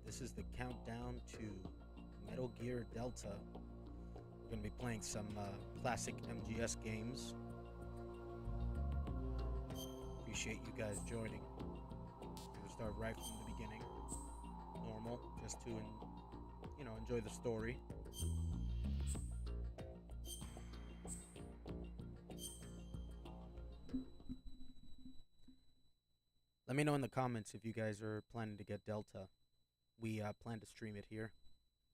This is the countdown to Metal Gear Delta. We're going to be playing some classic MGS games. Appreciate you guys joining. We'll start right from the beginning. Normal, just to enjoy the story. Let me know in the comments if you guys are planning to get Delta. We plan to stream it here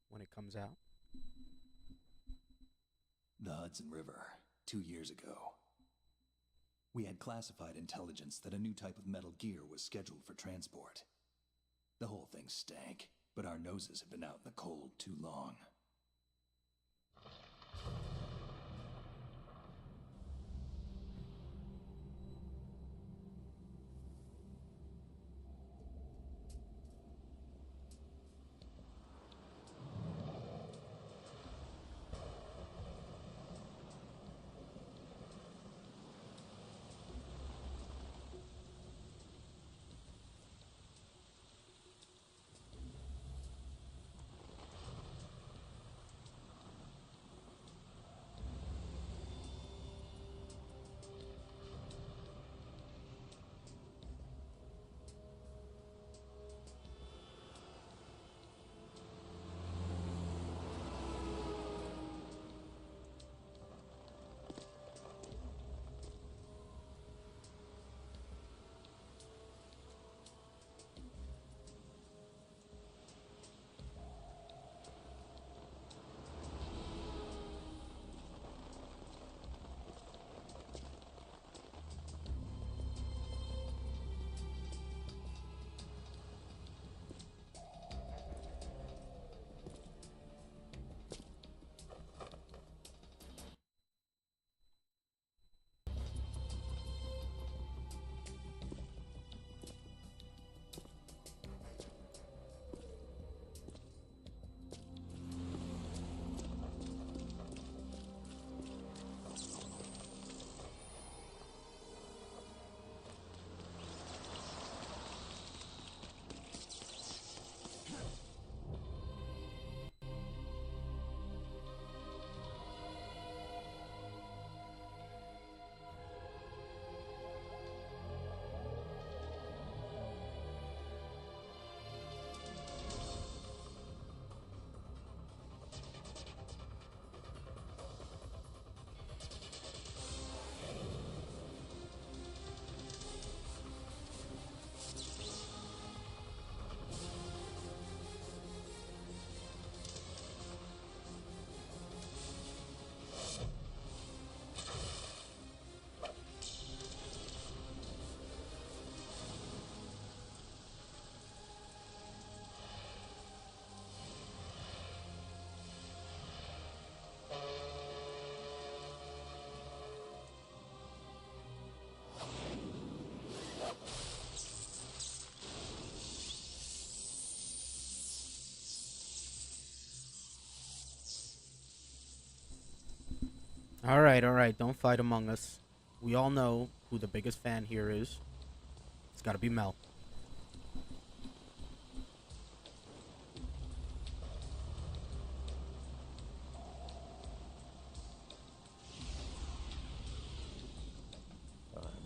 when it comes out. The Hudson River, 2 years ago. We had classified intelligence that a new type of metal gear was scheduled for transport. The whole thing stank, but our noses had been out in the cold too long. All right, don't fight among us. We all know who the biggest fan here is. It's got to be Mel.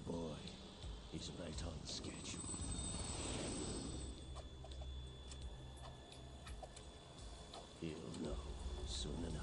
Boy, he's right on the schedule. He'll know soon enough.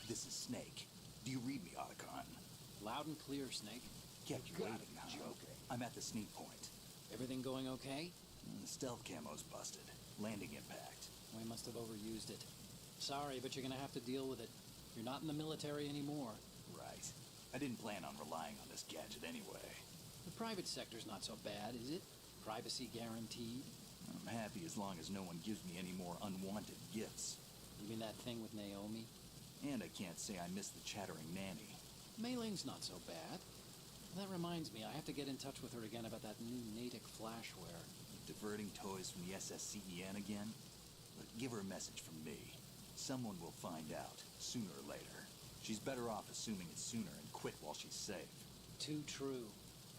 This is Snake. Do you read me, Otacon? Loud and clear, Snake. Kept you waiting, huh? Joking. I'm at the sneak point. Everything going okay? The stealth camo's busted. Landing impact. We must have overused it. Sorry, but you're gonna have to deal with it. You're not in the military anymore. Right. I didn't plan on relying on this gadget anyway. The private sector's not so bad, is it? Privacy guaranteed. I'm happy as long as no one gives me any more unwanted gifts. You mean that thing with Naomi? And I can't say I miss the chattering nanny. Mei Ling's not so bad. That reminds me, I have to get in touch with her again about that new Natick flashware. Diverting toys from the SSCEN again? But give her a message from me. Someone will find out, sooner or later. She's better off assuming it sooner and quit while she's safe. Too true.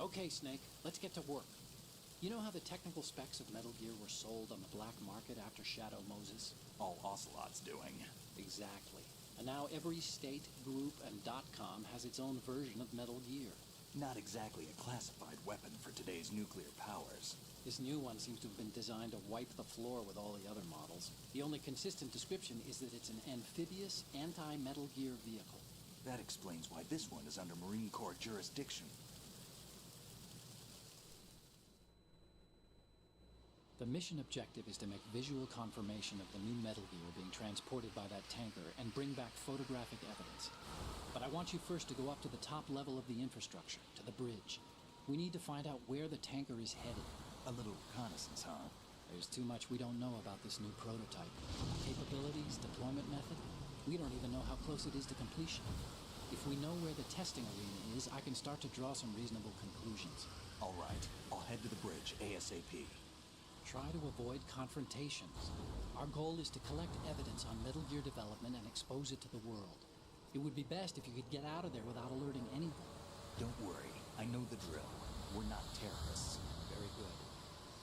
Okay, Snake, let's get to work. You know how the technical specs of Metal Gear were sold on the black market after Shadow Moses? All Ocelot's doing. Exactly. And now every state, group, and .com has its own version of Metal Gear. Not exactly a classified weapon for today's nuclear powers. This new one seems to have been designed to wipe the floor with all the other models. The only consistent description is that it's an amphibious, anti-Metal Gear vehicle. That explains why this one is under Marine Corps jurisdiction. The mission objective is to make visual confirmation of the new Metal Gear being transported by that tanker and bring back photographic evidence. But I want you first to go up to the top level of the infrastructure, to the bridge. We need to find out where the tanker is headed. A little reconnaissance, huh? There's too much we don't know about this new prototype. Capabilities, deployment method. We don't even know how close it is to completion. If we know where the testing arena is, I can start to draw some reasonable conclusions. All right, I'll head to the bridge ASAP. Try to avoid confrontations. Our goal is to collect evidence on Metal Gear development and expose it to the world. It would be best if you could get out of there without alerting anyone. Don't worry, I know the drill. We're not terrorists. Very good.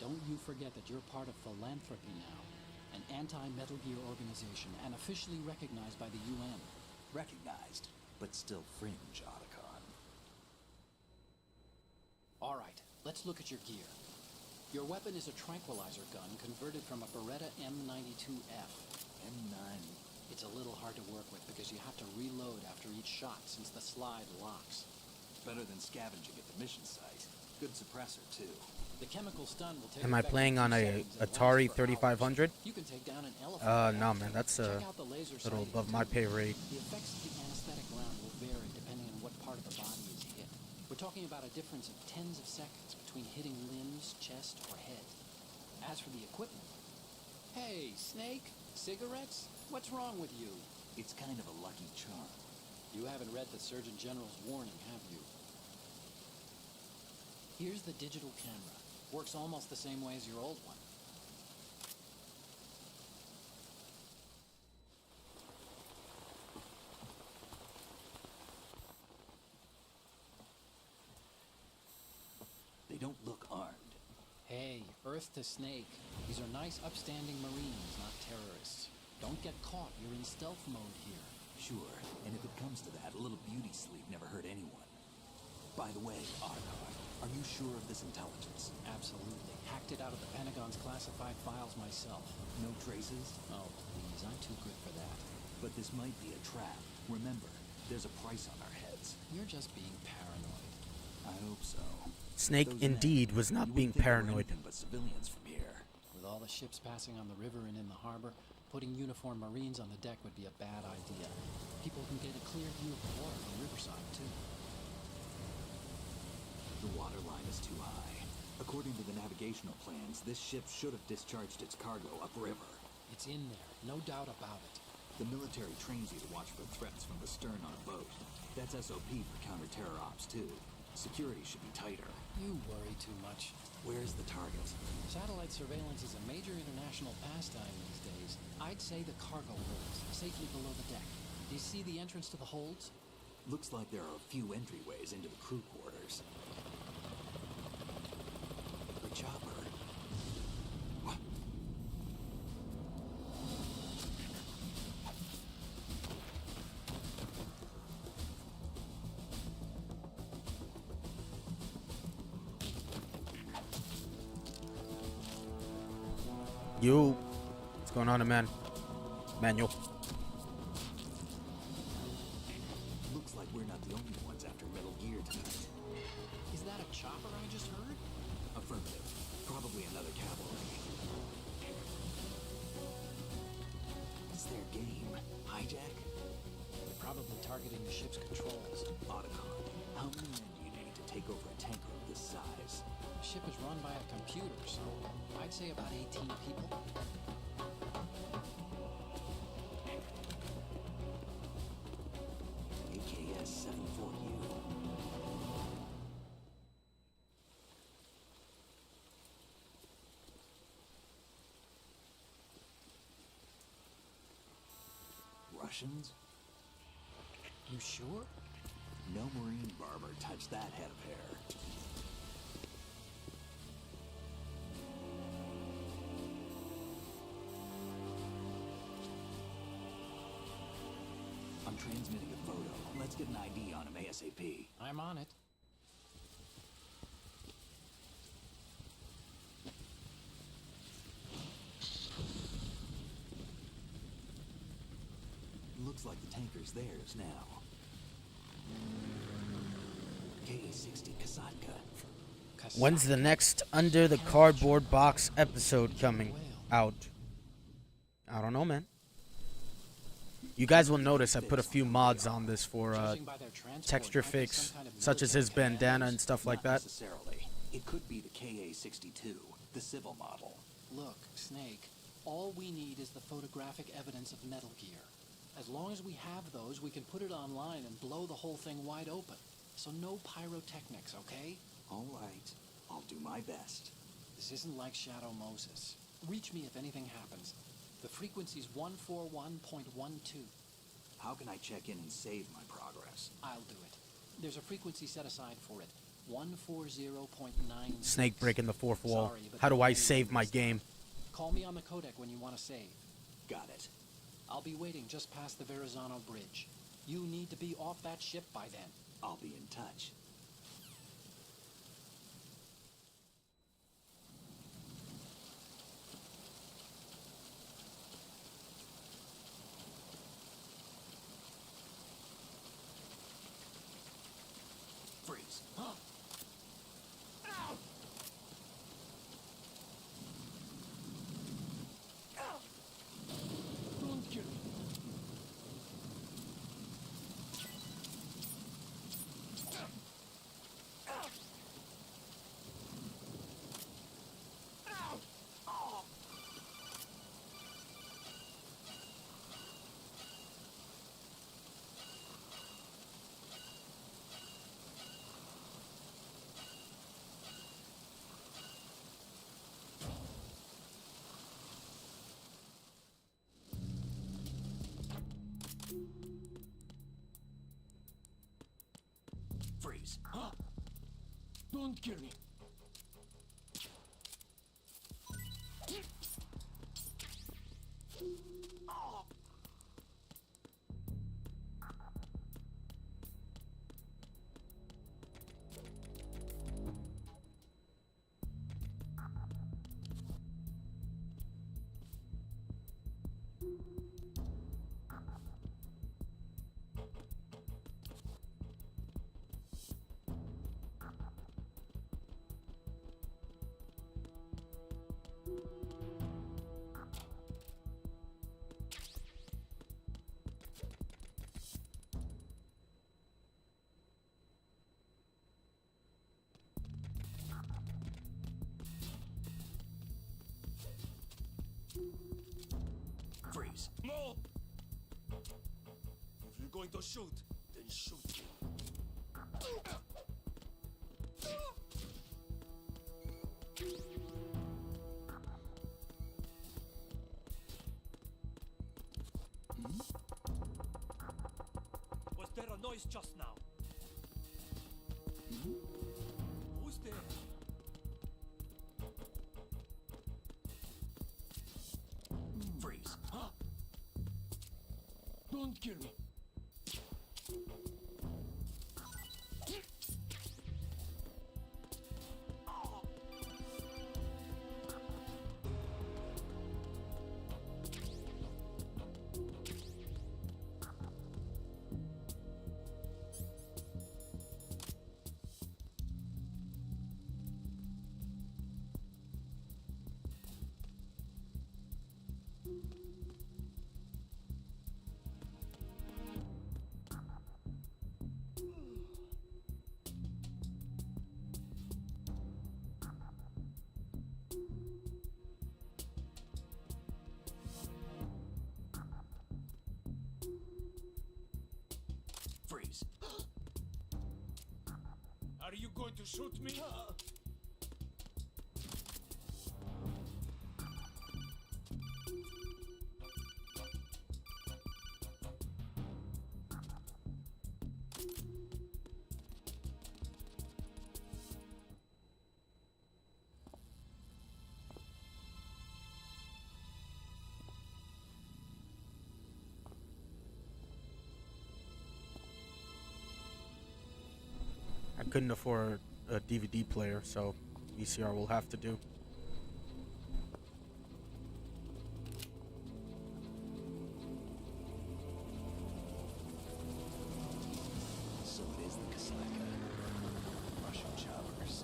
Don't you forget that you're part of Philanthropy now, an anti-Metal Gear organization and officially recognized by the UN. Recognized, but still fringe, Otacon. All right, let's look at your gear. Your weapon is a tranquilizer gun converted from a Beretta M92F. M9. It's a little hard to work with because you have to reload after each shot since the slide locks. Better than scavenging at the mission site. Good suppressor, too. The chemical stun will take Am I effect playing in on 2 a seconds and Atari lasts for 3500? hours. You can take down an elephant. No, man, that's a Check out the laser little sight above too. my pay rate. The effects of the anesthetic round will vary depending on what part of the body is hit. We're talking about a difference of tens of seconds between hitting limbs, chest, or head. As for the equipment... Hey, Snake, cigarettes? What's wrong with you? It's kind of a lucky charm. You haven't read the Surgeon General's warning, have you? Here's the digital camera. Works almost the same way as your old one. They don't look armed. Hey, Earth to Snake. These are nice, upstanding Marines, not terrorists. Don't get caught. You're in stealth mode here. Sure, and if it comes to that, a little beauty sleep never hurt anyone. By the way, Otacon, are you sure of this intelligence? Absolutely. Hacked it out of the Pentagon's classified files myself. No traces? Oh, please, I'm too good for that. But this might be a trap. Remember, there's a price on our heads. You're just being paranoid. I hope so. Snake Those men, indeed was you not wouldn't being think they were paranoid. anything but civilians from here. With all the ships passing on the river and in the harbor, putting uniformed Marines on the deck would be a bad idea. People can get a clear view of the water from Riverside, too. The water line is too high. According to the navigational plans, this ship should have discharged its cargo upriver. It's in there, no doubt about it. The military trains you to watch for threats from the stern on a boat. That's SOP for counter-terror ops, too. Security should be tighter. You worry too much. Where's the target? Satellite surveillance is a major international pastime these days. I'd say the cargo holds, safely below the deck. Do you see the entrance to the holds? Looks like there are a few entryways into the crew quarters. The chopper. What? You, what's going on, man? Manual. Looks like we're not the only ones after Metal Gear tonight. Is that a chopper I just heard? Affirmative. Probably another cavalry. It's their game. Hijack? They're probably targeting the ship's controls. Otacon, how many men do you need to take over a tanker of this this size? The ship is run by a computer, so I'd say about 18 people. AKS 74U. Russians? You sure? No Marine barber touched that head of hair. I'm transmitting a photo. Let's get an ID on him ASAP. I'm on it. Looks like the tanker's theirs now. KA-60 Kasatka. When's the next Under the Cardboard Box episode coming out? I don't know, man. You guys will notice I put a few mods on this for texture fix, such as his bandana and stuff like that. Not necessarily. It could be the KA-62, the civil model. Look, Snake, all we need is the photographic evidence of Metal Gear. As long as we have those, we can put it online and blow the whole thing wide open. So no pyrotechnics, okay? All right. I'll do my best. This isn't like Shadow Moses. Reach me if anything happens. The frequency's 141.12. How can I check in and save my progress? I'll do it. There's a frequency set aside for it. 140.9. Snake breaking the fourth wall. Sorry, but How do I the save my game? Call me on the codec when you want to save. Got it. I'll be waiting just past the Verrazano Bridge. You need to be off that ship by then. I'll be in touch. Freeze. Huh? Don't kill me. Freeze. Huh? Don't kill me. Freeze. No! If you're going to shoot, then shoot. Was there a noise just now? Who's there? Freeze. Huh? Don't kill me. freeze. Are you going to shoot me? I couldn't afford a DVD player, so VCR will have to do. So it is the Kasaka. Russian choppers.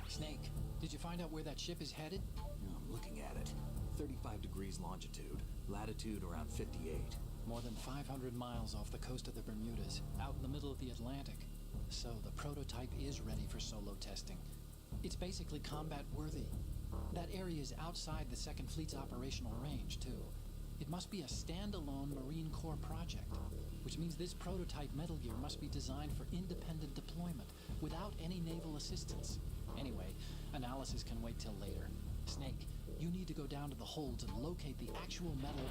Snake, did you find out where that ship is headed? I'm looking at it. 35 degrees longitude, latitude around 58. More than 500 miles off the coast of the Bermudas, out in the middle of the Atlantic. So the prototype is ready for solo testing. It's basically combat worthy. That area is outside the Second Fleet's operational range, too. It must be a standalone Marine Corps project, which means this prototype Metal Gear must be designed for independent deployment, without any naval assistance. Anyway, analysis can wait till later. Snake, you need to go down to the holds and locate the actual metal...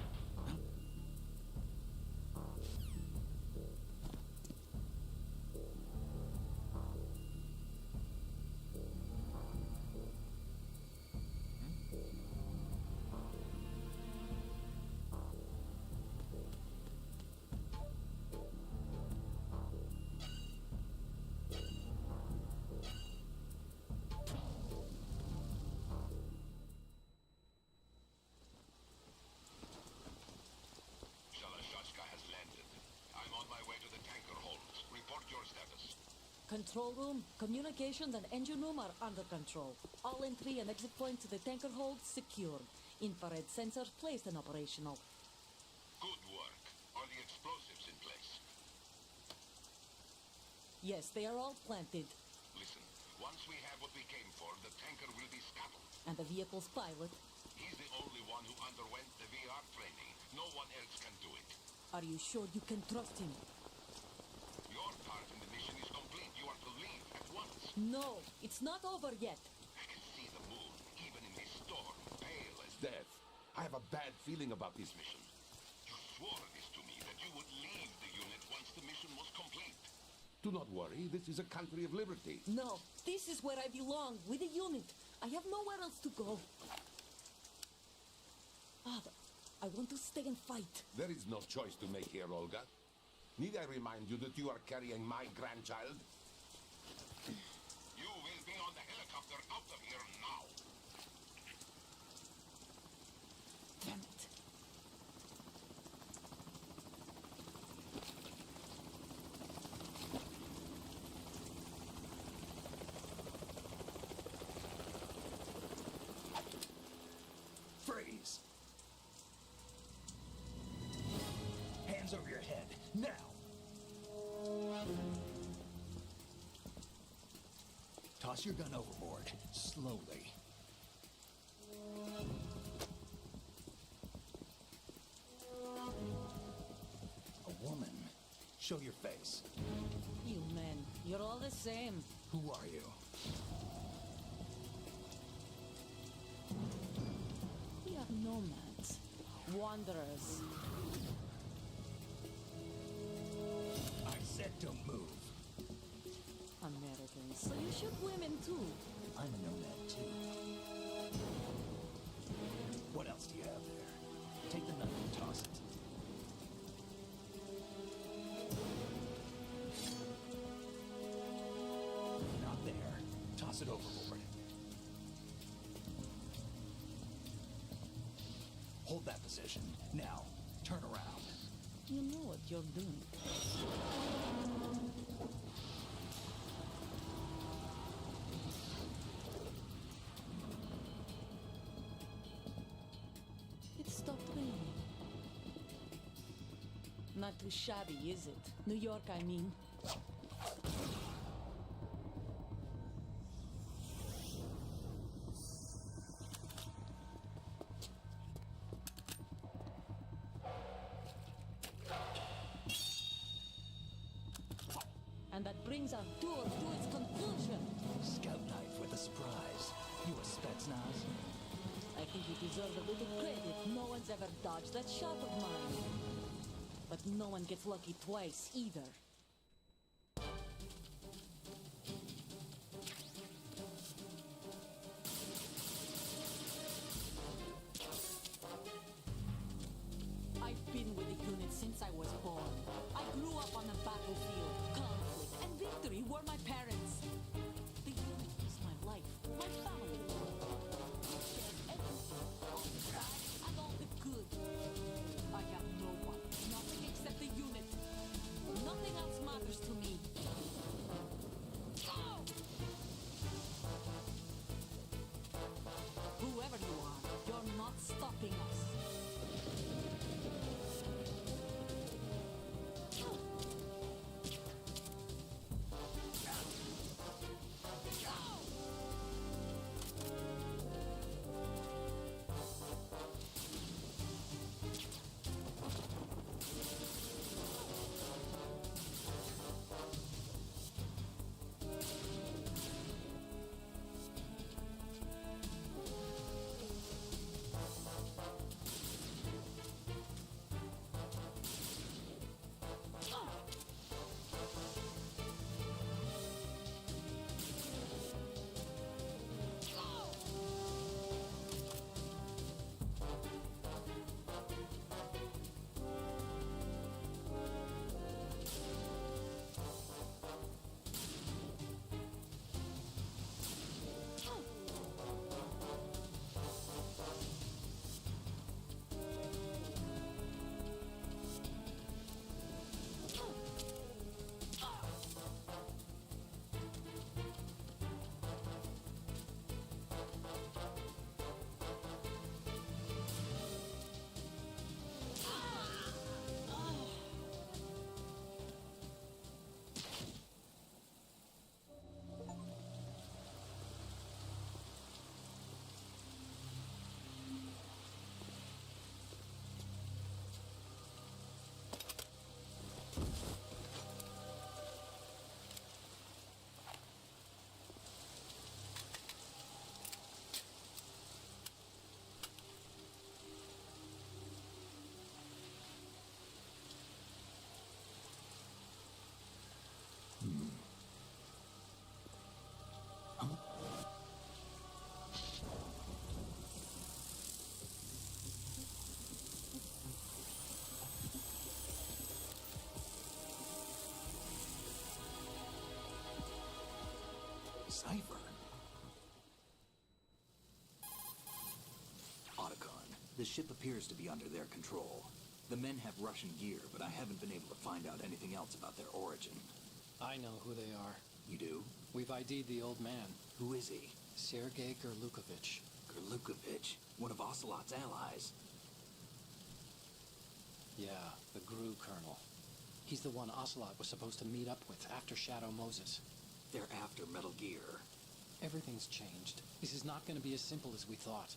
has landed. I'm on my way to the tanker holds. Report your status. Control room, communications and engine room are under control. All entry and exit points to the tanker hold secured. Infrared sensors placed and operational. Good work. Are the explosives in place? Yes, they are all planted. Listen, once we have what we came for, the tanker will be scuttled. And the vehicle's pilot. He's the only one who underwent the VR training. No one else can do it. Are you sure you can trust him? Your part in the mission is complete. You are to leave at once. No, it's not over yet. I can see the moon, even in this storm, pale as Death. I have a bad feeling about this mission. you swore this to me, that you would leave the unit once the mission was complete. Do not worry, this is a country of liberty. No, this is where I belong, with the unit. I have nowhere else to go. Father, I want to stay and fight. There is no choice to make here, Olga. Need I remind you that you are carrying my grandchild? You will be on the helicopter out of here now. Damn it. Freeze! Hands over your head, now! Toss your gun overboard, slowly. A woman. Show your face. You men, you're all the same. Who are you? We are Nomads. Wanderers. I said don't move. Americans. So you shoot women too. I'm a nomad too. What else do you have there? Take the knife and toss it. Not there. Toss it overboard. Hold that position. Now, turn around. You know what you're doing. It stopped raining. Not too shabby, is it? New York, I mean. And that brings our tour to its conclusion. Scout knife with a surprise. You a Spetsnaz? I think you deserve a little credit. No one's ever dodged that shot of mine. But no one gets lucky twice, either. I've been with the unit since I was born. I grew up on the battlefield. Conflict and victory were my parents. The unit is my life, my family. Shared everything, all the bad and all the good. I have no one, nothing except the unit. Nothing else matters to me. Go! Whoever you are, you're not stopping us. Cipher. Otacon, the ship appears to be under their control. The men have Russian gear, but I haven't been able to find out anything else about their origin. I know who they are. You do? We've ID'd the old man, Who is he? Sergei Gerlukovich. Gerlukovich, one of Ocelot's allies. Yeah, the GRU colonel. He's the one Ocelot was supposed to meet up with after Shadow Moses. They're after Metal Gear. Everything's changed. This is not going to be as simple as we thought.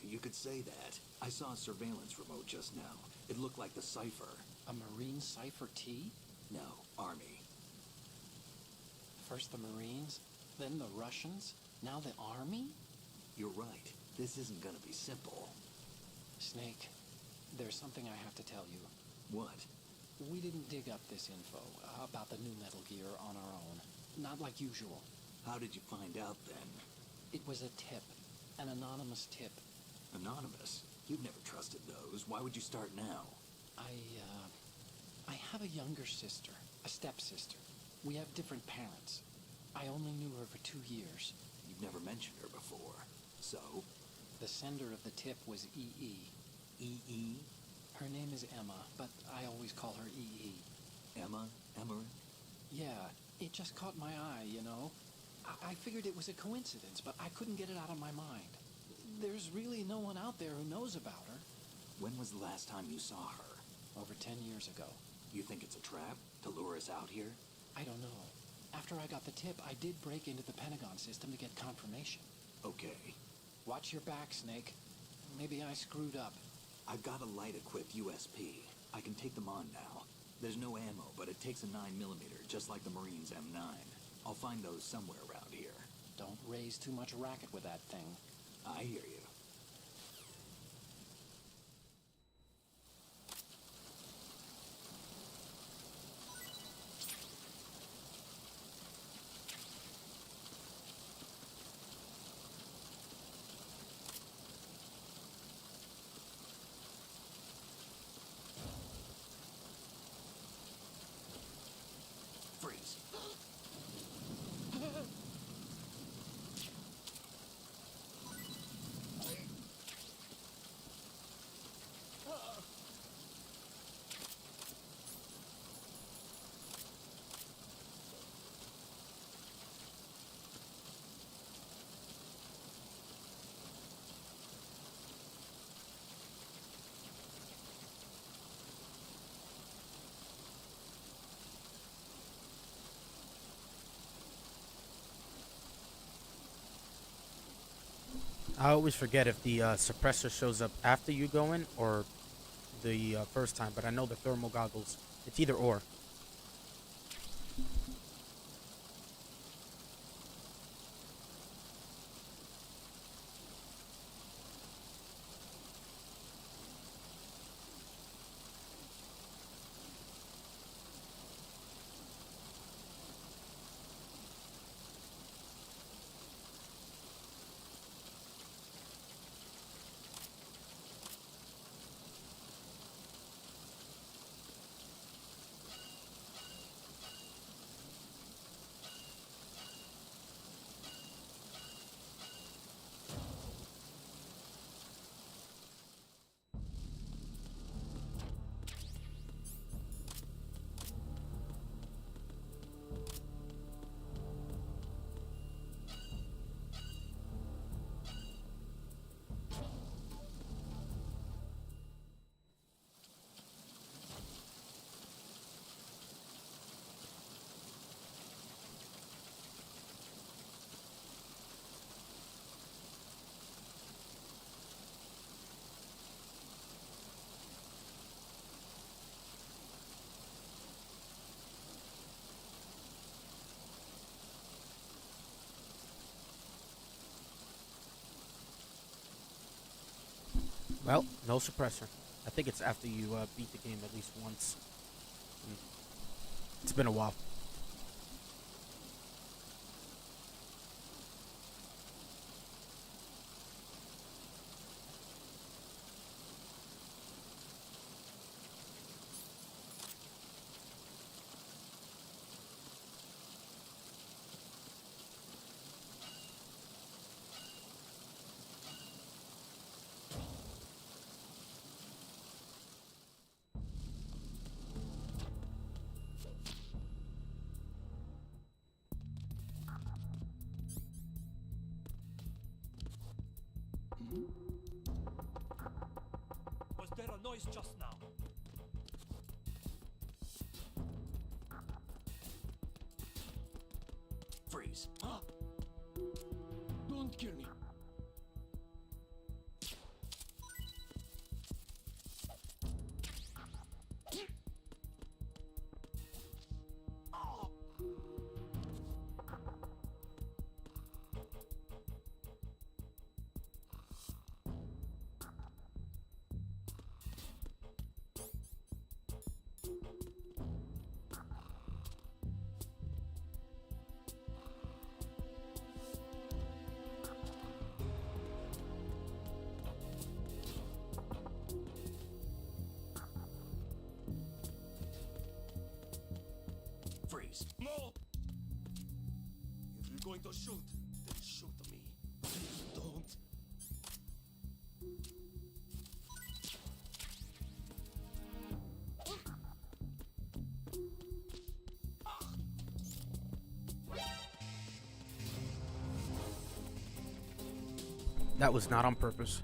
You could say that. I saw a surveillance remote just now. It looked like the Cipher. A Marine Cipher T? No, Army. First the Marines, then the Russians, now the Army? You're right. This isn't gonna be simple. Snake, there's something I have to tell you. What? We didn't dig up this info about the new Metal Gear on our own. Not like usual. How did you find out then? It was a tip. An anonymous tip. Anonymous? You've never trusted those. Why would you start now? I have a younger sister, a stepsister. We have different parents. I only knew her for 2 years. You've never mentioned her before. So? The sender of the tip was E.E. E.E.? Her name is Emma, but I always call her E.E. Emma? Emmerich? Yeah, it just caught my eye, you know? I figured it was a coincidence, but I couldn't get it out of my mind. There's really no one out there who knows about her. When was the last time you saw her? Over 10 years ago. You think it's a trap? To lure us out here? I don't know. After I got the tip, I did break into the Pentagon system to get confirmation. Okay. Watch your back, Snake. Maybe I screwed up. I've got a light-equipped USP. I can take them on now. There's no ammo, but it takes a 9mm, just like the Marines' M9. I'll find those somewhere around here. Don't raise too much racket with that thing. I hear you. Freeze. I always forget if the suppressor shows up after you go in or the first time, but I know the thermal goggles, it's either or. Well, no suppressor. I think it's after you beat the game at least once. It's been a while. Was there a noise just now? Freeze. Don't kill me. going to shoot, then shoot me. Please don't. That was not on purpose.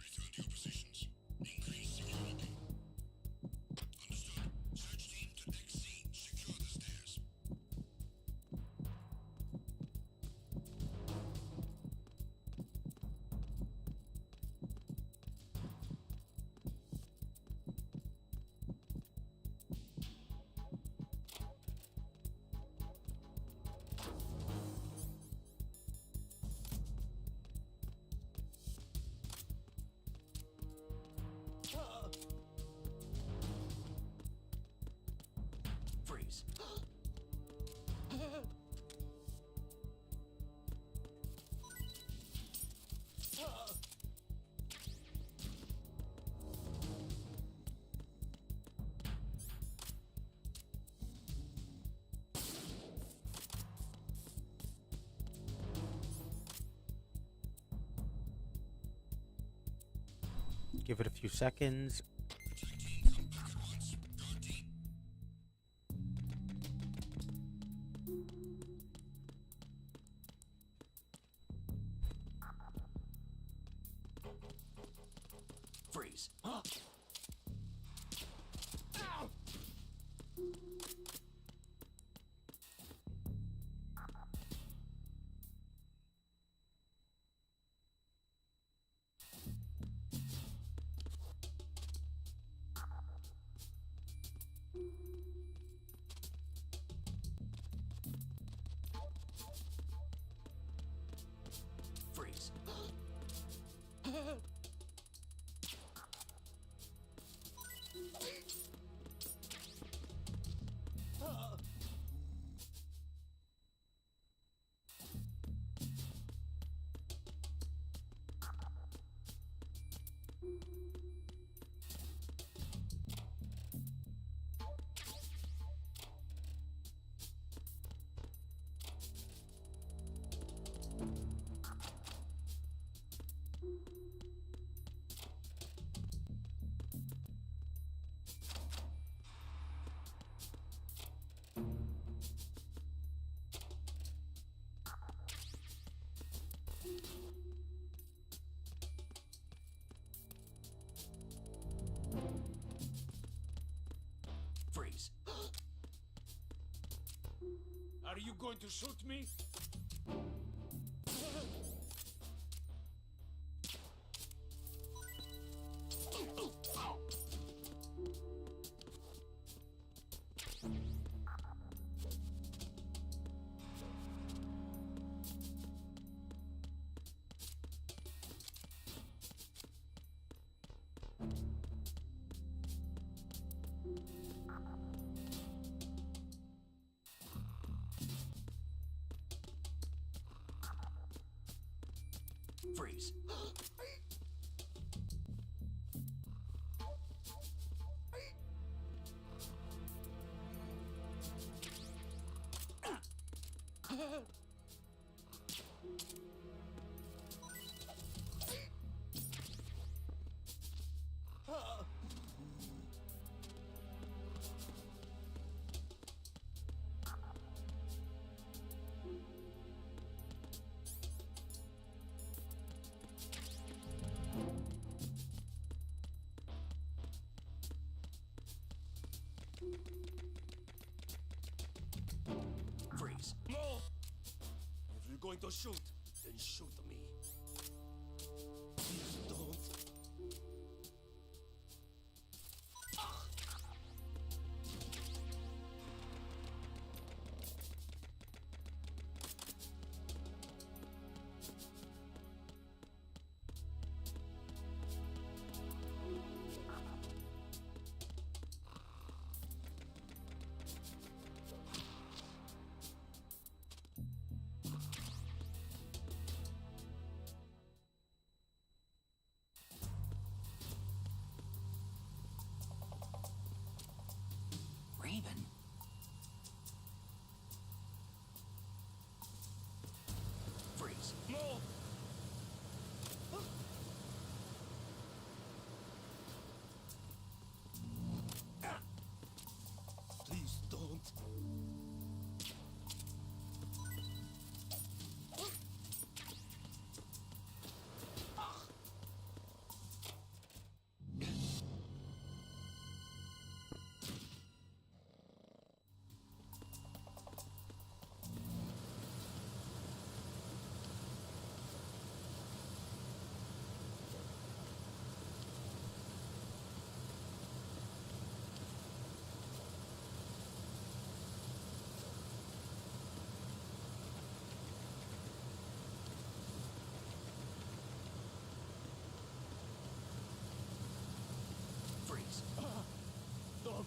Return to your positions. Increase security. Understood. Search team to deck C. Secure the stairs. Freeze. Give it a few seconds. Attack team, come back at once. Guard team. Freeze. Freeze. Freeze. Are you going to shoot me? Freeze. Freeze. No! If you're going to shoot, then shoot me. Please don't.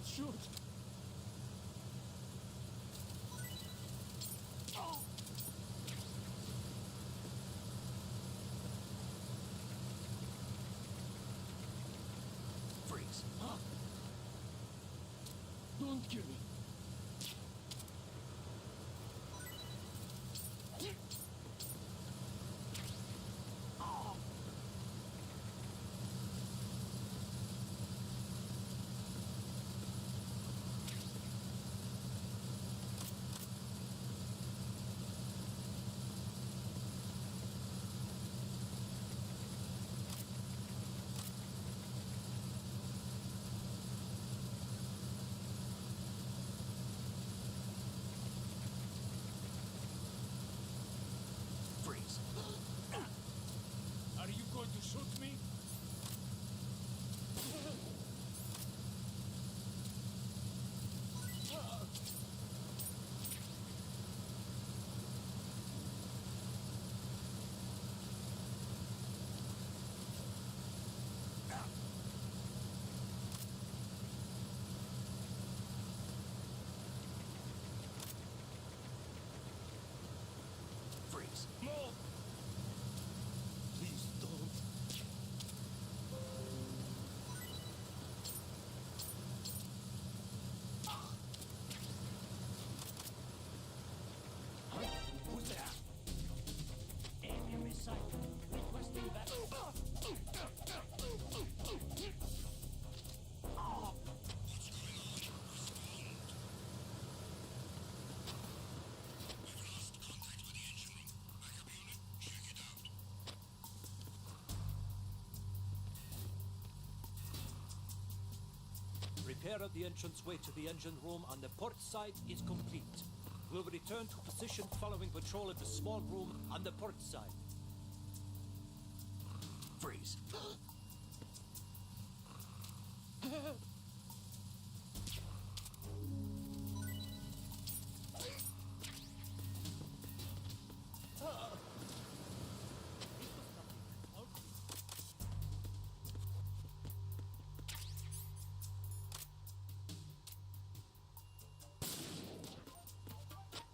Shoot! Freeze. Huh? Don't kill me. Freeze. Are you going to shoot me? Freeze. No! Please don't. Huh? Who's there? Enemy sight. Requesting battle. Repair of the entranceway to the engine room on the port side is complete. We'll return to position following patrol of the small room on the port side. Freeze.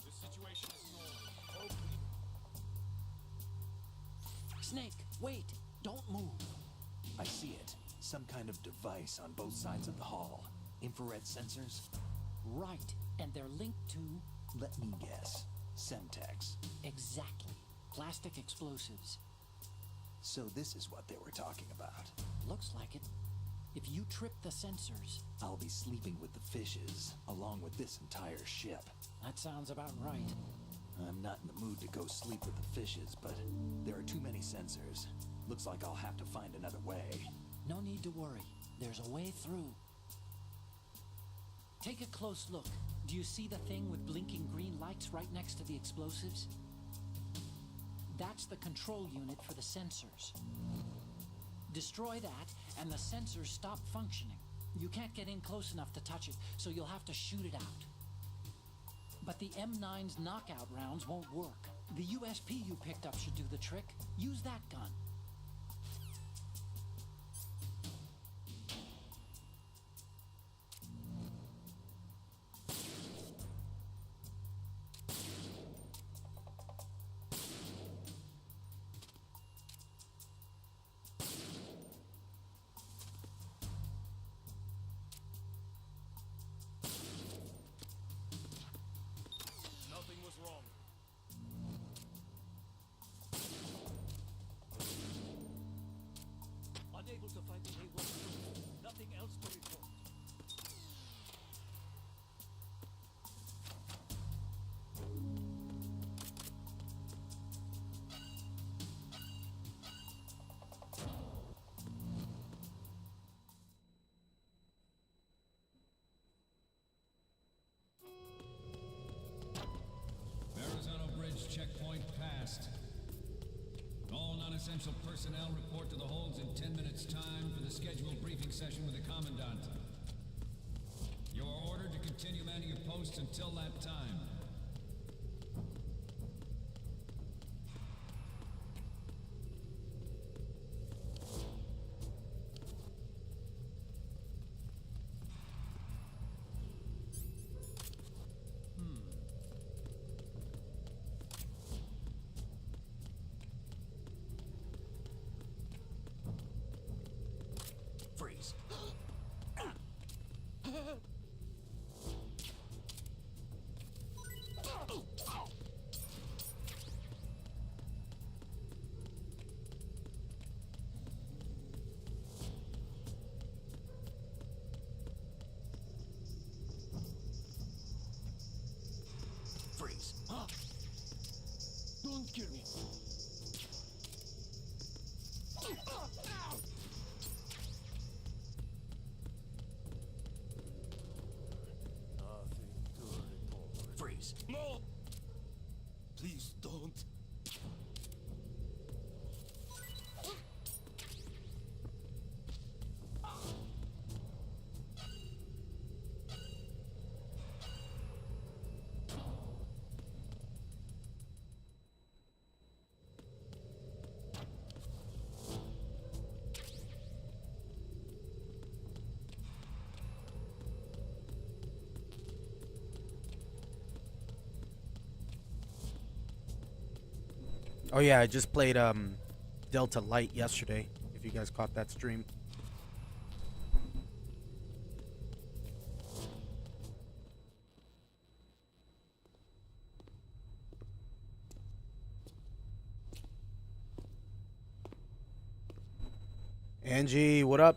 The situation is normal. Snake, wait! Don't move! I see it. Some kind of device on both sides of the hall. Infrared sensors? Right, and they're linked to... Let me guess. Semtex. Exactly. Plastic explosives. So this is what they were talking about. Looks like it. If you trip the sensors... I'll be sleeping with the fishes, along with this entire ship. That sounds about right. I'm not in the mood to go sleep with the fishes, but there are too many sensors. Looks like I'll have to find another way. No need to worry. There's a way through. Take a close look. Do you see the thing with blinking green lights right next to the explosives? That's the control unit for the sensors. Destroy that, and the sensors stop functioning. You can't get in close enough to touch it, so you'll have to shoot it out. But the M9's knockout rounds won't work. The USP you picked up should do the trick. Use that gun. Nothing was wrong. Unable to find the A1 room. Nothing else to report. Verrazano Bridge checkpoint passed. All non-essential personnel report to the holds in 10 minutes' time for the scheduled briefing session with the Commandant. You are ordered to continue manning your posts until that time. Secure me. Nothing to report. Freeze. No! Please don't. Oh yeah, I just played Delta Lite yesterday. If you guys caught that stream. Angie, what up?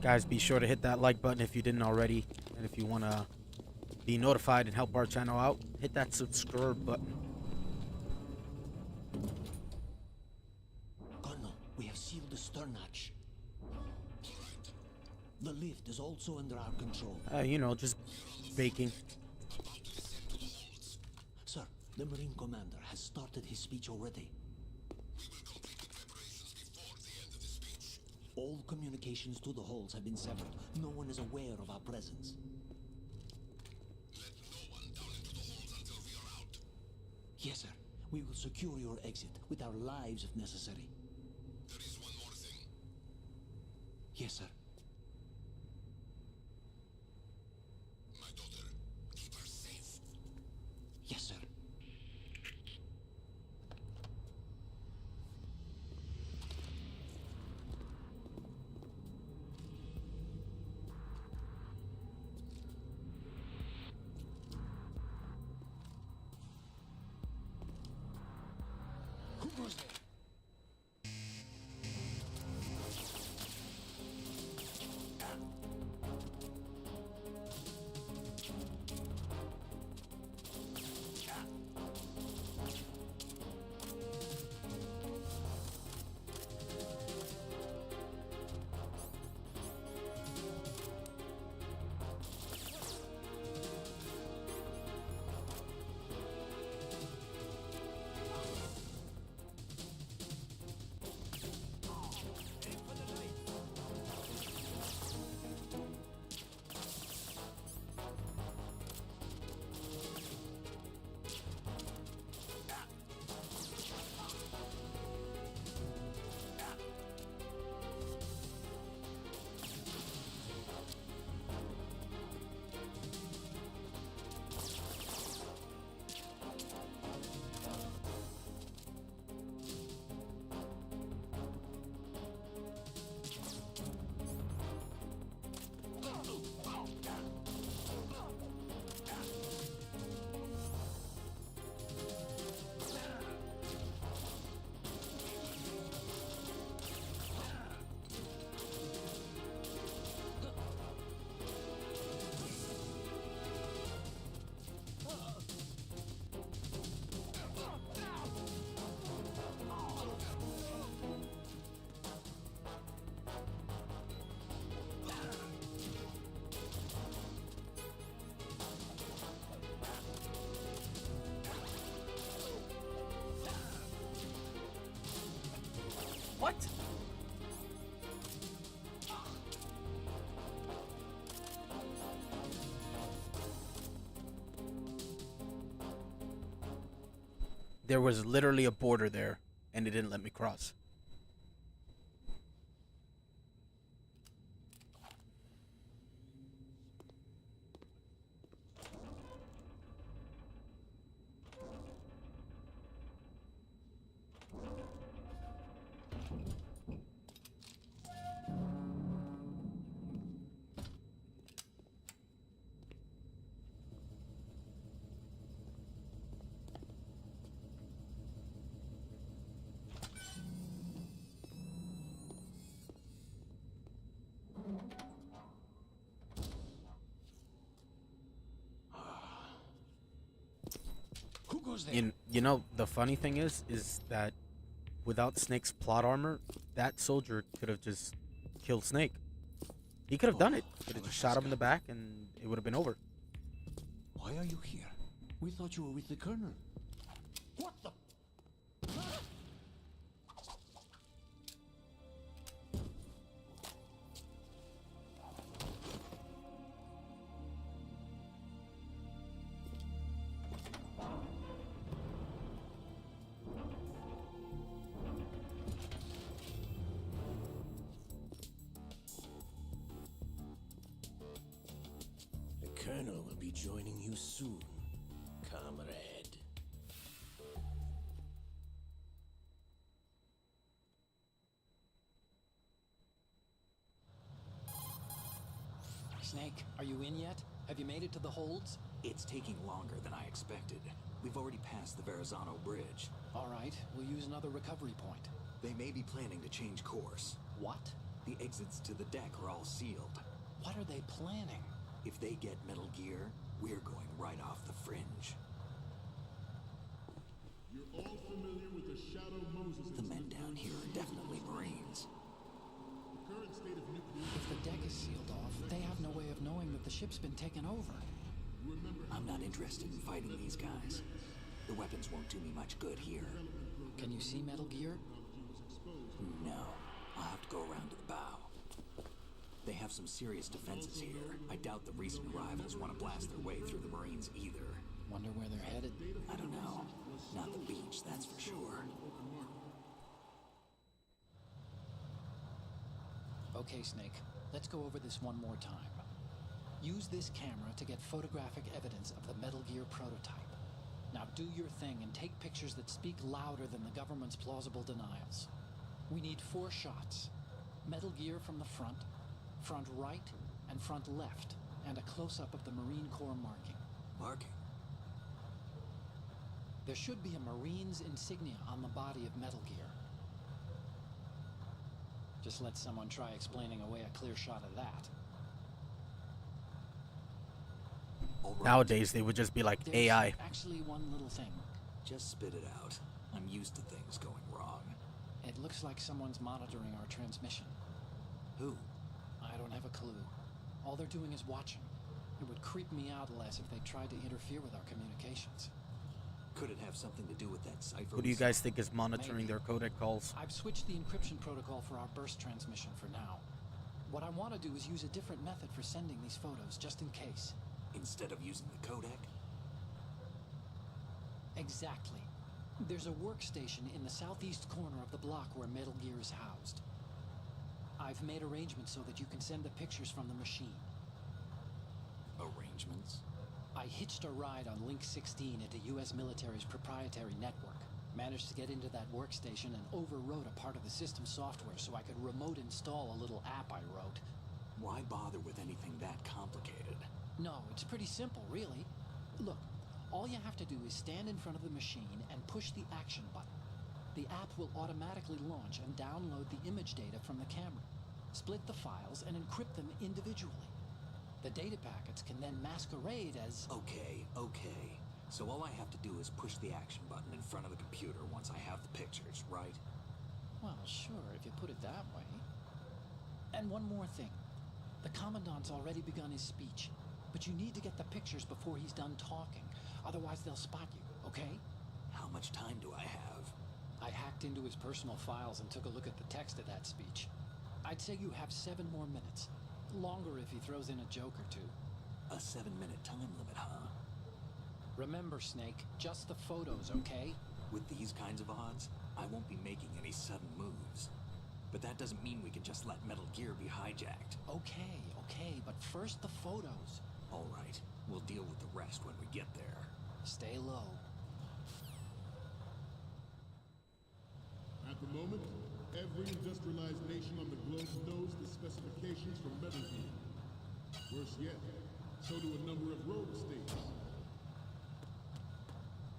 Guys, be sure to hit that like button if you didn't already. And if you want to be notified and help our channel out, hit that subscribe button. Colonel, we have sealed the stern hatch. The lift is also under our control. You know, just baking. Sir, the Marine Commander has started his speech already. All communications to the halls have been severed. No one is aware of our presence. Let no one down into the halls until we are out. Yes, sir. We will secure your exit with our lives if necessary. There is one more thing. Yes, sir. My daughter, keep her safe. Yes, sir. Who goes there? What? There was literally a border there, and it didn't let me cross. Who goes there? You know, the funny thing is that without Snake's plot armor, that soldier could have just killed Snake. He could have done it. Could have just shot him in the back, and it would have been over. Why are you here? We thought you were with the Colonel. What the? The Colonel will be joining you soon, comrade. Snake, are you in yet? Have you made it to the holds? It's taking longer than I expected. We've already passed the Verrazano Bridge. All right, we'll use another recovery point. They may be planning to change course. What? The exits to the deck are all sealed. What are they planning? If they get Metal Gear, we're going right off the fringe. You're all familiar with the Shadow Moses The men incident. down here are definitely Marines. The current state of nuclear... If the deck is sealed off, they have no way of knowing that the ship's been taken over. I'm not interested in fighting these guys. The weapons won't do me much good here. Can you see Metal Gear? No. I'll have to go around to the bow. They have some serious defenses here. I doubt the recent arrivals want to blast their way through the Marines either. Wonder where they're headed. I don't know. Not the beach, that's for sure. Okay, Snake. Let's go over this one more time. Use this camera to get photographic evidence of the Metal Gear prototype. Now do your thing and take pictures that speak louder than the government's plausible denials. We need 4 shots. Metal Gear from the front right, and front left, and a close-up of the Marine Corps marking. Marking? There should be a Marine's insignia on the body of Metal Gear. Just let someone try explaining away a clear shot of that. All right. Nowadays, they would just be like There's AI. actually one little thing. Just spit it out. I'm used to things going wrong. It looks like someone's monitoring our transmission. Who? I don't have a clue. All they're doing is watching. It would creep me out less if they tried to interfere with our communications. Could it have something to do with that cipher? Who do you guys think is monitoring their codec calls? I've switched the encryption protocol for our burst transmission for now. What I want to do is use a different method for sending these photos, just in case. Instead of using the codec? Exactly. There's a workstation in the southeast corner of the block where Metal Gear is housed. I've made arrangements so that you can send the pictures from the machine. Arrangements? I hitched a ride on Link 16 into U.S. military's proprietary network. Managed to get into that workstation and overwrote a part of the system software so I could remote install a little app I wrote. Why bother with anything that complicated? No, it's pretty simple, really. Look, all you have to do is stand in front of the machine and push the action button. The app will automatically launch and download the image data from the camera, split the files, and encrypt them individually. The data packets can then masquerade as... Okay. So all I have to do is push the action button in front of the computer once I have the pictures, right? Well, sure, if you put it that way. And one more thing. The Commandant's already begun his speech, but you need to get the pictures before he's done talking. Otherwise, they'll spot you, okay? How much time do I have? I hacked into his personal files and took a look at the text of that speech. I'd say you have 7 more minutes. Longer if he throws in a joke or two. A 7-minute time limit, huh? Remember, Snake, just the photos, okay? With these kinds of odds, I won't be making any sudden moves. But that doesn't mean we can just let Metal Gear be hijacked. Okay, but first the photos. All right, we'll deal with the rest when we get there. Stay low. At the moment, every industrialized nation on the globe knows the specifications for Metal Gear. Worse yet, so do a number of rogue states.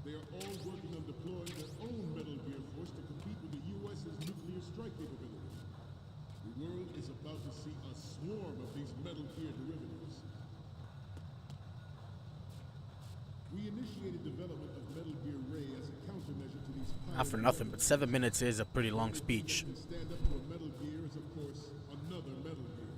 They are all working on deploying their own Metal Gear force to compete with the U.S.'s nuclear strike capability. The world is about to see a swarm of these Metal Gear derivatives. We initiated development of Metal Gear Ray as a countermeasure to these Not for nothing, but 7 minutes is a pretty long speech. Can stand up to a Metal Gear is, of course, another Metal Gear.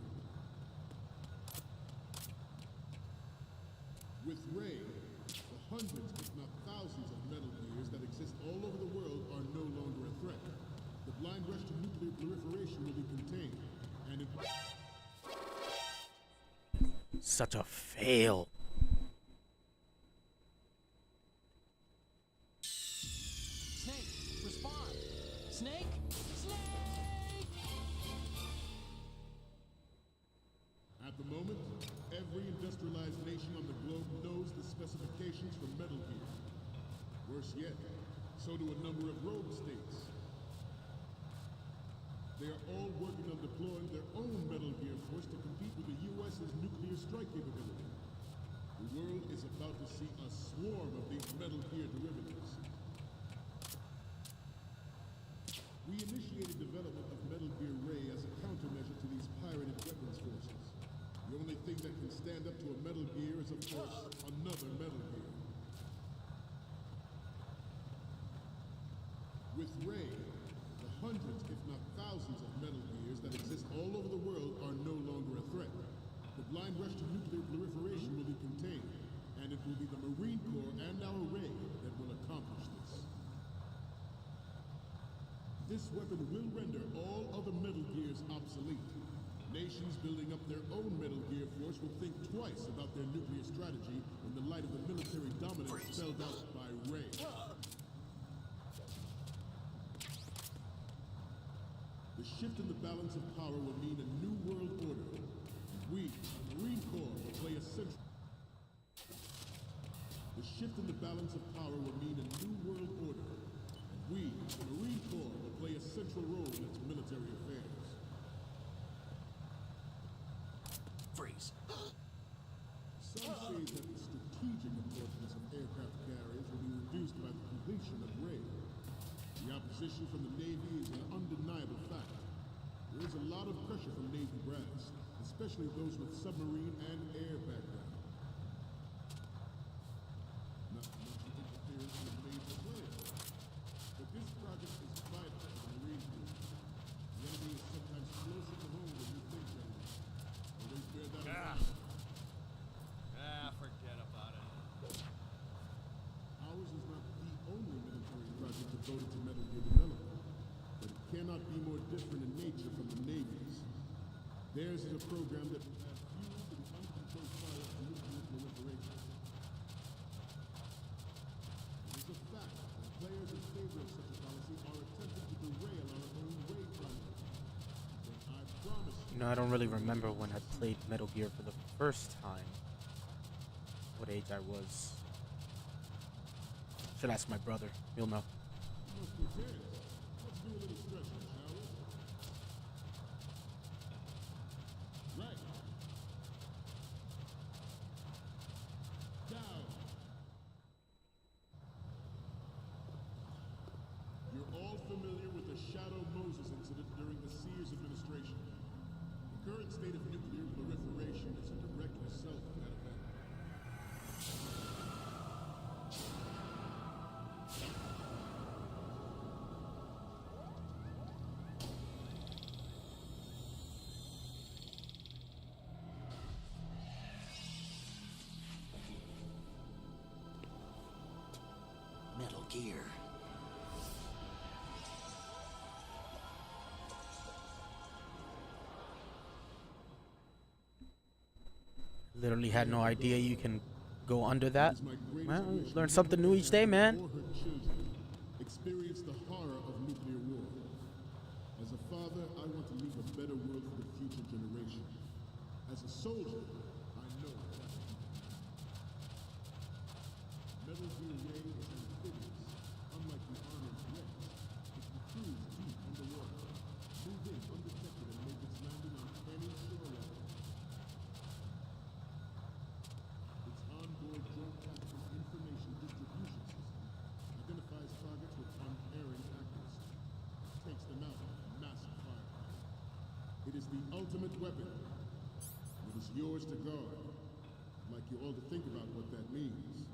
With Ray, the hundreds, if not thousands, of Metal Gears that exist all over the world are no longer a threat. The blind rush to nuclear proliferation will be contained, and it... Such a fail. Snake, respond! Snake! Snake! At the moment, every industrialized nation on the globe knows the specifications for Metal Gear. Worse yet, so do a number of rogue states. They are all working on deploying their own Metal Gear force to compete with the U.S.'s nuclear strike capability. The world is about to see a swarm of these Metal Gear derivatives. We initiated development of Metal Gear Ray as a countermeasure to these pirated weapons forces. The only thing that can stand up to a Metal Gear is, of course, another Metal Gear. With Ray, the hundreds, if not thousands, of Metal Gears that exist all over the world are no longer a threat. The blind rush to nuclear proliferation will be contained, and it will be the Marine Corps and our Ray that will accomplish this. This weapon will render all other Metal Gears obsolete. Nations building up their own Metal Gear force will think twice about their nuclear strategy in the light of the military dominance spelled out by Ray. The shift in the balance of power will mean a new world order. We, the Marine Corps, will play a central... The shift in the balance of power will mean a new world order. We, the Marine Corps, will play a central role in its military affairs. Freeze. Some say that the strategic importance of aircraft carriers will be reduced by the completion of Ray. The opposition from the Navy is an undeniable fact. There is a lot of pressure from Navy brass, especially those with submarine and air background. Not much interference from a major player, but this project is vital to the Marine Corps. The enemy is sometimes closer to home than you think, gentlemen. Always bear that in mind. Forget about it. Ours is not the only military project devoted to Metal Gear development, but it cannot be more different in nature from the Navy's. Theirs is a program that will have few to the uncontrolled fire of nuclear proliferation. It is a fact that players in favor of such a policy are attempting to derail our own Ray project. But I promise you, You know, I don't really remember when I played Metal Gear for the first time. What age I was. Should ask my brother. He'll know. you must be tense. Let's do a little stretching, shall we? Right. Down. You're all familiar with the Shadow Moses incident during the Sears administration. The current state of nuclear proliferation is a direct result of that event. Metal Gear. Literally had no idea you can go under that. Well, learn something new each day, man. Or her children experience the horror of nuclear war. As a father, I want to leave a better world for the future generation. As a soldier, I know that I can. Metal Gear Ray is amphibious, unlike the Armor's Rex. It can cruise deep underwater, move in undetected, and make its landing on any shore level. Its onboard joint tactical information distribution system identifies targets with unerring accuracy, takes them out with massive firepower. It is the ultimate weapon. It is yours to guard. I'd like you all to think about what that means.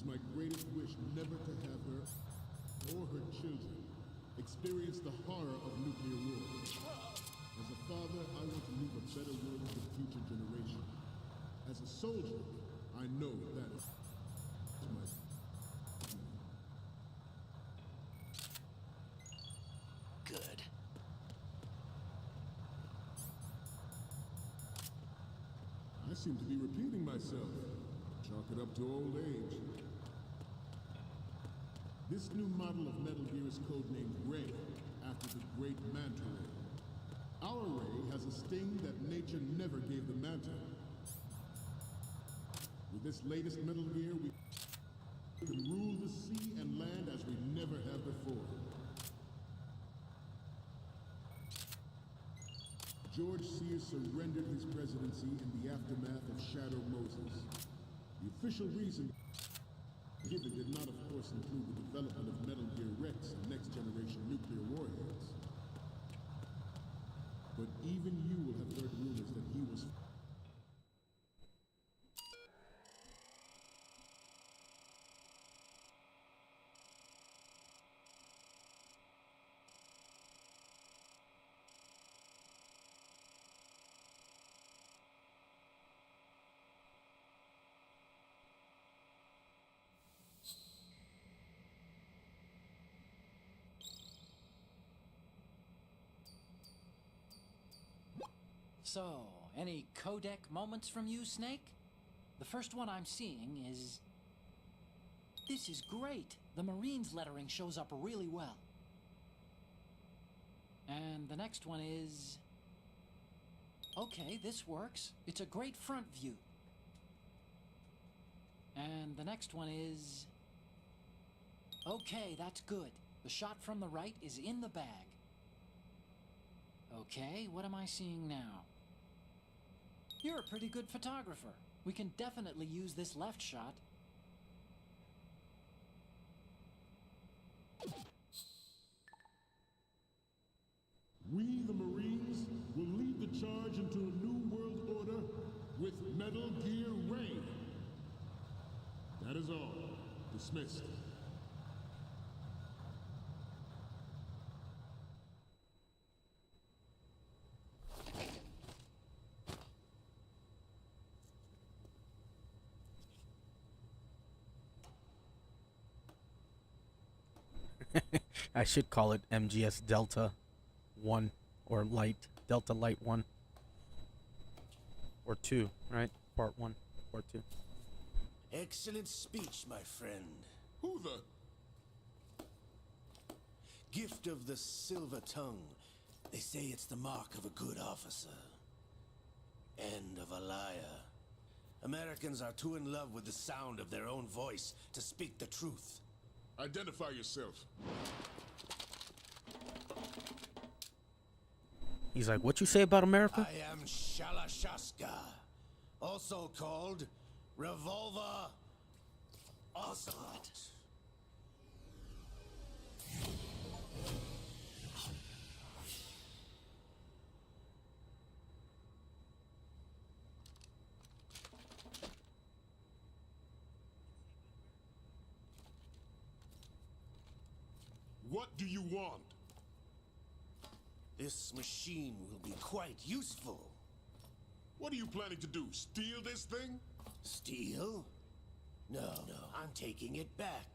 my greatest wish never to have her or her children experience the horror of nuclear war. As a father, I want to leave a better world for future generations. As a soldier, I know that is my... Good. I seem to be repeating myself. Chalk it up to old age. This new model of Metal Gear is codenamed Ray, after the great Manta Ray. Our Ray has a sting that nature never gave the Manta. With this latest Metal Gear, we can rule the sea and land as we never have before. George Sears surrendered his presidency in the aftermath of Shadow Moses. The official reason given did not, of course, include the development of Metal Gear Rex and next-generation nuclear warheads. But even you will have heard rumors that he was... So, any codec moments from you, Snake? The first one I'm seeing is... This is great! The Marines lettering shows up really well. And the next one is... Okay, this works. It's a great front view. And the next one is... Okay, that's good. The shot from the right is in the bag. Okay, what am I seeing now? You're a pretty good photographer. We can definitely use this left shot. We, the Marines, will lead the charge into a new world order with Metal Gear Ray. That is all. Dismissed. I should call it MGS Delta 1 or Lite, Delta Lite 1 or 2, right? Part 1, Part 2. Excellent speech, my friend. Who the... Gift of the silver tongue. They say it's the mark of a good officer. And of a liar. Americans are too in love with the sound of their own voice to speak the truth. Identify yourself. He's like, what you say about America? I am Shalashaska, also called Revolver Ocelot. What do you want? This machine will be quite useful. What are you planning to do? Steal this thing? Steal? No, I'm taking it back.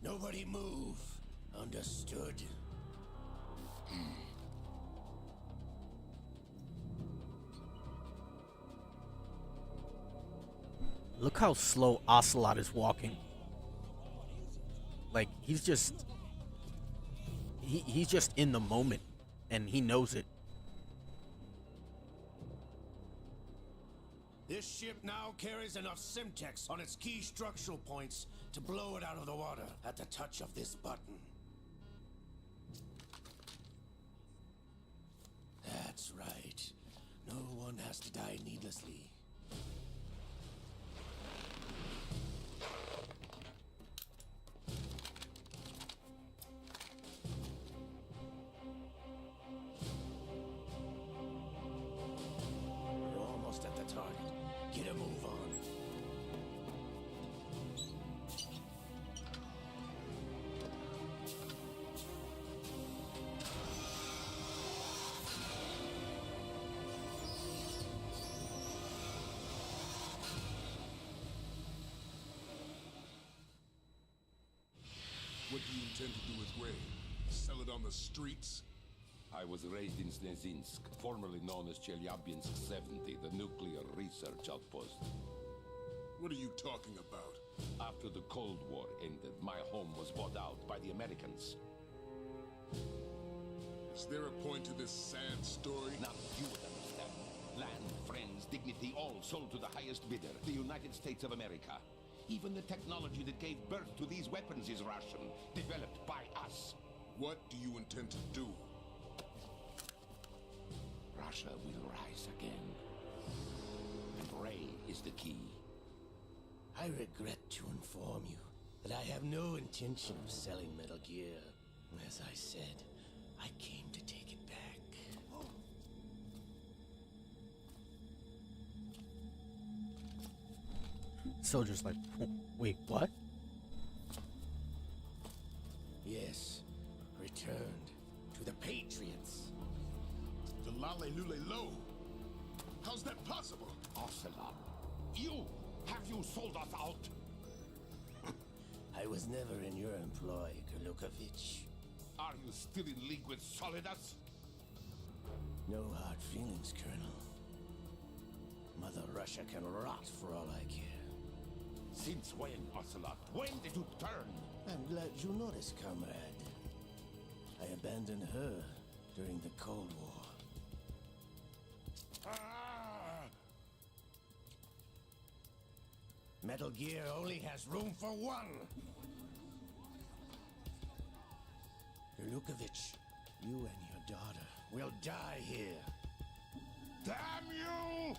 Nobody move. Understood? Look how slow Ocelot is walking. Like, he's just... He's just in the moment, and he knows it. This ship now carries enough Simtex on its key structural points to blow it out of the water at the touch of this button. That's right. No one has to die needlessly. We're almost at the target. Get a move on. What do you intend to do with Ray? Sell it on the streets? I was raised in Snezinsk, formerly known as Chelyabinsk 70, the nuclear research outpost. What are you talking about? After the Cold War ended, my home was bought out by the Americans. Is there a point to this sad story? Now you would understand. Land, friends, dignity, all sold to the highest bidder, the United States of America. Even the technology that gave birth to these weapons is Russian, developed by us. What do you intend to do? Russia will rise again. And Ray is the key. I regret to inform you that I have no intention of selling Metal Gear. As I said, I came to take it back. Soldier's like, wait, what? Yes, returned to the Patriots. The Lale Lule Lo? How's that possible? Ocelot, you! Have you sold us out? I was never in your employ, Kurlukovich. Are you still in league with Solidus? No hard feelings, Colonel. Mother Russia can rot for all I care. Since when, Ocelot? When did you turn? I'm glad you noticed, comrade. I abandoned her during the Cold War. Metal Gear only has room for one! Kurlukovich, you and your daughter will die here. Damn you!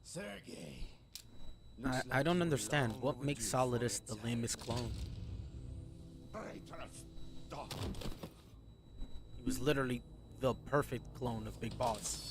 Sergey. I don't understand. What makes Solidus the lamest clone? He was literally the perfect clone of Big Boss.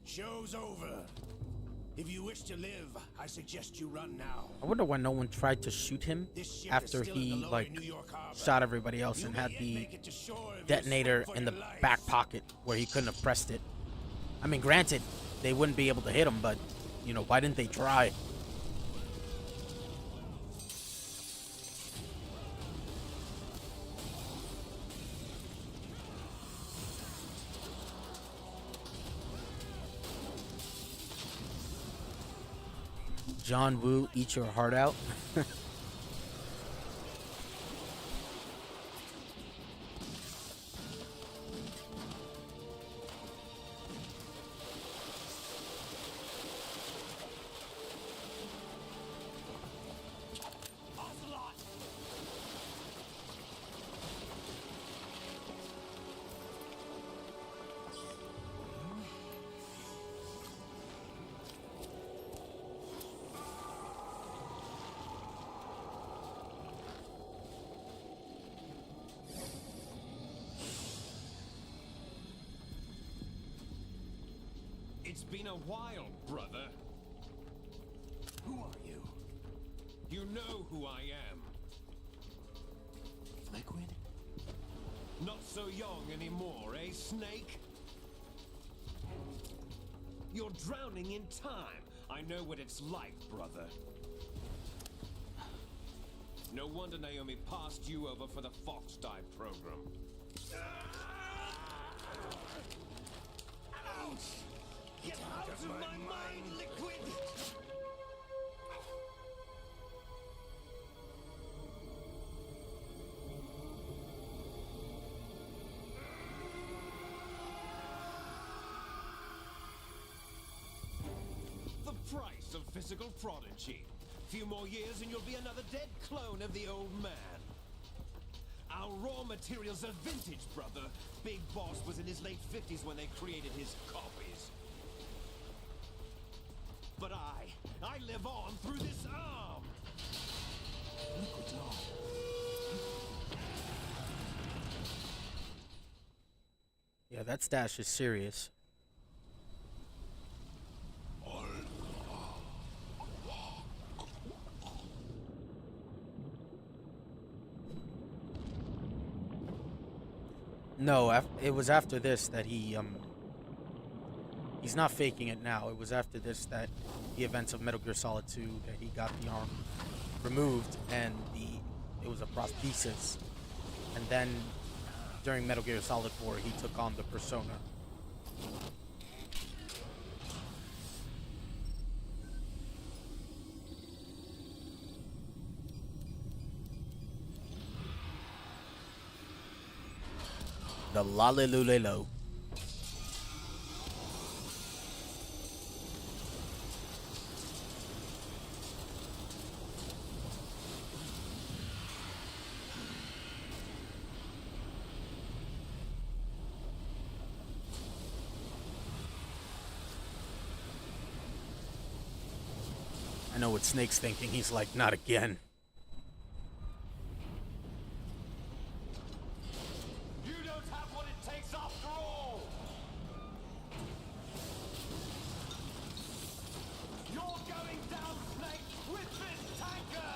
Show's over. If you wish to live, I suggest you run now. I wonder why no one tried to shoot him after he shot everybody else and had the detonator in the back pocket where he couldn't have pressed it. I mean, granted, they wouldn't be able to hit him, but you know, why didn't they try? John Woo, eat your heart out. It's been a while, brother. Who are you? You know who I am. Liquid? Not so young anymore, eh, Snake? You're drowning in time. I know what it's like, brother. No wonder Naomi passed you over for the Fox Dive program. Get out of my mind, Liquid! The price of physical prodigy. Few more years and you'll be another dead clone of the old man. Our raw materials are vintage, brother. Big Boss was in his late 50s when they created his copies. But I live on through this arm. Liquid's on. Yeah, that stash is serious. No, it was after this that he's not faking it now. It was after this that the events of Metal Gear Solid 2 that he got the arm removed and it was a prosthesis. And then during Metal Gear Solid 4 he took on the persona. The Lalilulelo. I know what Snake's thinking. He's like, not again. You don't have what it takes after all! You're going down, Snake, with this tanker!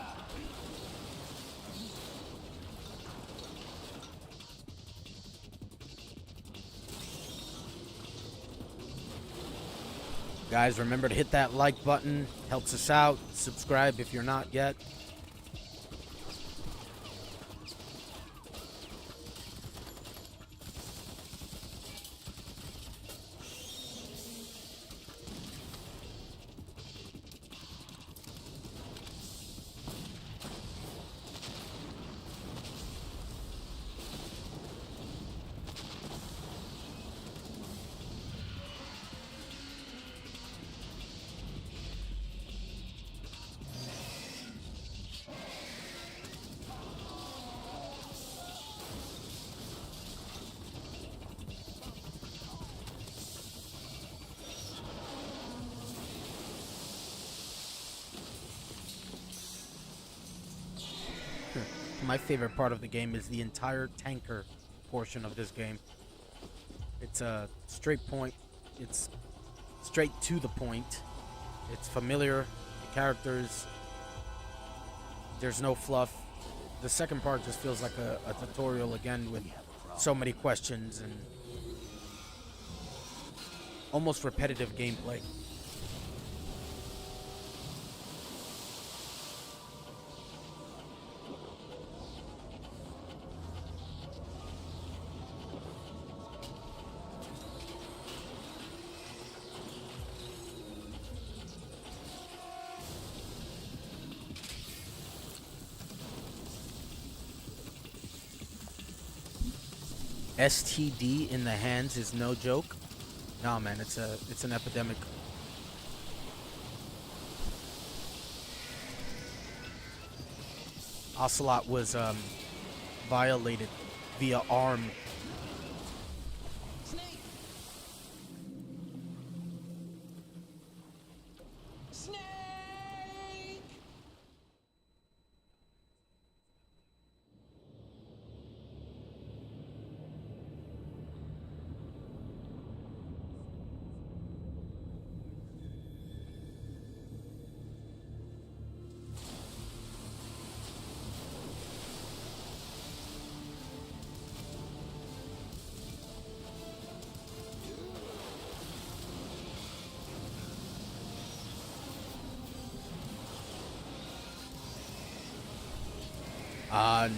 Guys, remember to hit that like button. Helps us out. Subscribe if you're not yet. My favorite part of the game is the entire tanker portion of this game. It's a straight point. It's straight to the point. It's familiar. The characters. There's no fluff. The second part just feels like a tutorial again with so many questions and almost repetitive gameplay. STD in the hands is no joke. Nah, man, it's an epidemic. Ocelot was violated via arm. Snake! Snake!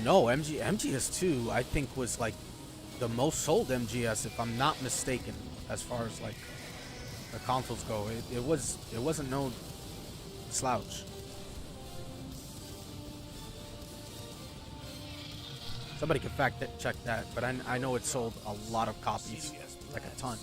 No, MGS2 I think was like the most sold MGS, if I'm not mistaken, as far as like the consoles go. It wasn't no slouch. Somebody can fact check that, but I know it sold a lot of copies, like a ton.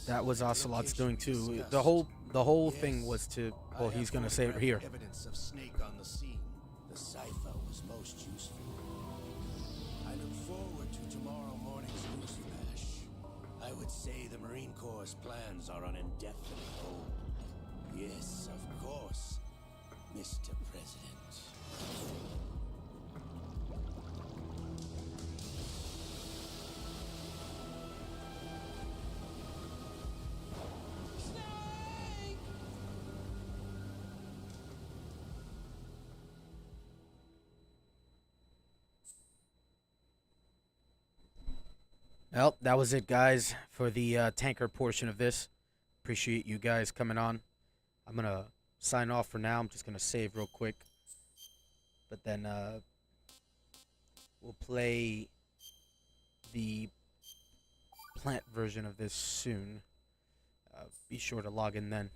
That was Ocelot's doing too. The whole thing was to, well, he's gonna say it here. Evidence of Snake on the scene. The cipher was most useful. I look forward to tomorrow morning's news flash. I would say the Marine Corps' plans are on indefinite hold. Yes, of course, Mr. President. Well, that was it, guys, for the tanker portion of this. Appreciate you guys coming on. I'm going to sign off for now. I'm just going to save real quick. But then we'll play the plant version of this soon. Be sure to log in then.